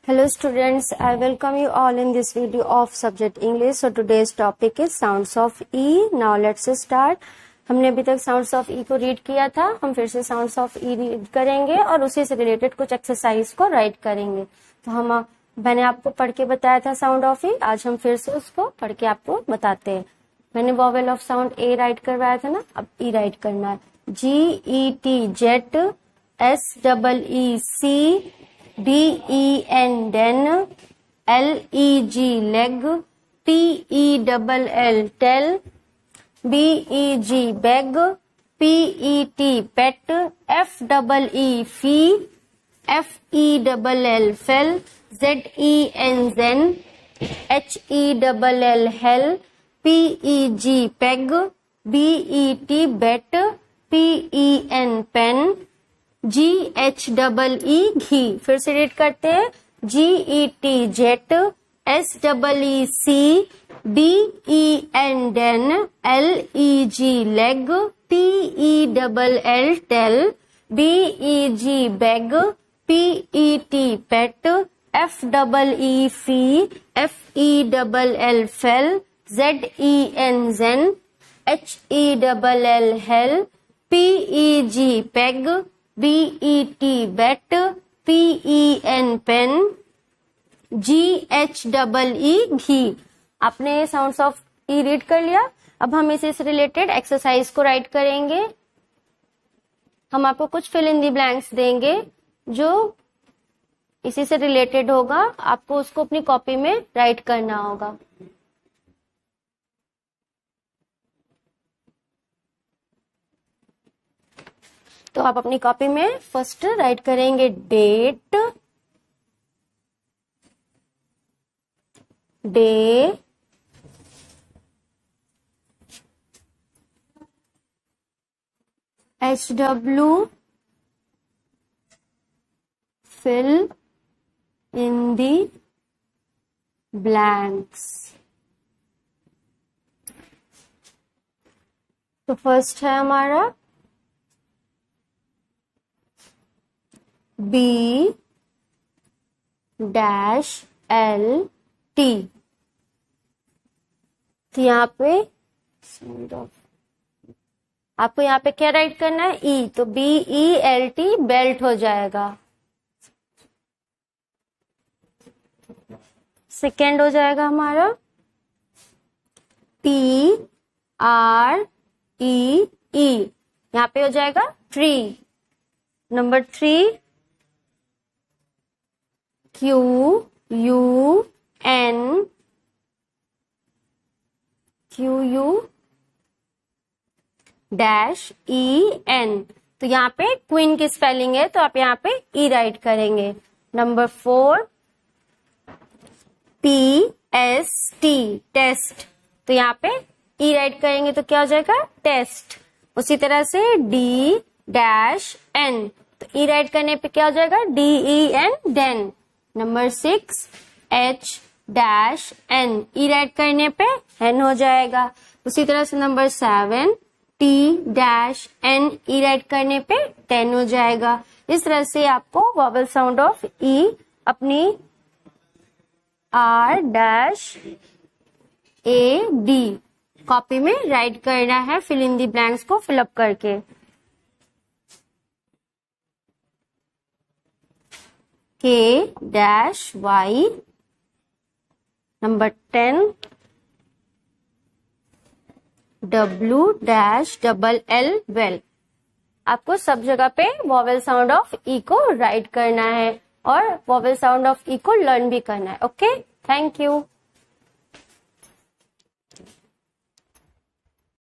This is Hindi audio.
Hello students, I welcome you all in this video of subject English. So today's topic is sounds of E. Now let's start. हमने अभी तक sounds of E को रीड किया था, हम फिर से sounds of E रीड करेंगे और उसी से रिलेटेड कुछ एक्सरसाइज को राइट करेंगे। तो मैंने आपको पढ़ के बताया था साउंड ऑफ E, आज हम फिर से उसको पढ़ के आपको बताते हैं। मैंने vowel of sound A right करवाया था ना, अब E राइट करना है। GET jet, SEEC DEN den, LEG leg, TELL tell, BEG beg, PET pet, FEE fee, FELL fell, ZEN zen, HELL hell, PEG peg, BET bet, PEN pen, GHEE घी। फिर से रीड करते हैं। GET jet, SEEC DEN den, LEG leg, TELL tell, BEG beg, PET pet, FEE fee, FELL fell, ZEN zen, HELL hell, PEG peg, BET bet, PEN pen, GHEE घी। आपने साउंड्स ऑफ ई रीड कर लिया। अब हम इसी से रिलेटेड एक्सरसाइज को राइट करेंगे। हम आपको कुछ फिल इन दी ब्लैंक्स देंगे जो इसी से रिलेटेड होगा, आपको उसको अपनी कॉपी में राइट करना होगा। तो आप अपनी कॉपी में फर्स्ट राइट करेंगे date, day, HW, fill in the blanks। तो फर्स्ट है हमारा B डैश L T। तो यहाँ पे आपको यहाँ पे क्या राइट करना है? E, तो BELT बेल्ट हो जाएगा। सेकेंड हो जाएगा हमारा TREE, यहाँ पे हो जाएगा tree. Number 3 QUN dash EN। तो यहाँ पे क्वीन की स्पेलिंग है, तो आप यहाँ पे ई राइट करेंगे। नंबर 4 PST टेस्ट, तो यहाँ पे ई राइट करेंगे तो क्या हो जाएगा? टेस्ट। उसी तरह से D डैश N, तो ई राइट करने पे क्या हो जाएगा? DEN den। Number 6 H dash N, ई राइट करने पे N हो जाएगा। उसी तरह से नंबर 7 T डैश N, ई राइट करने पे 10 हो जाएगा। इस तरह से आपको वॉवेल साउंड ऑफ E अपनी R डैश AD कॉपी में राइट करना है, फिल इन दी ब्लैंक्स को फिलअप करके। K dash Y, number 10 W dash LL well. आपको सब जगह पे वॉवेल साउंड ऑफ E को राइट करना है और वॉवेल साउंड ऑफ E को लर्न भी करना है। Okay, thank you.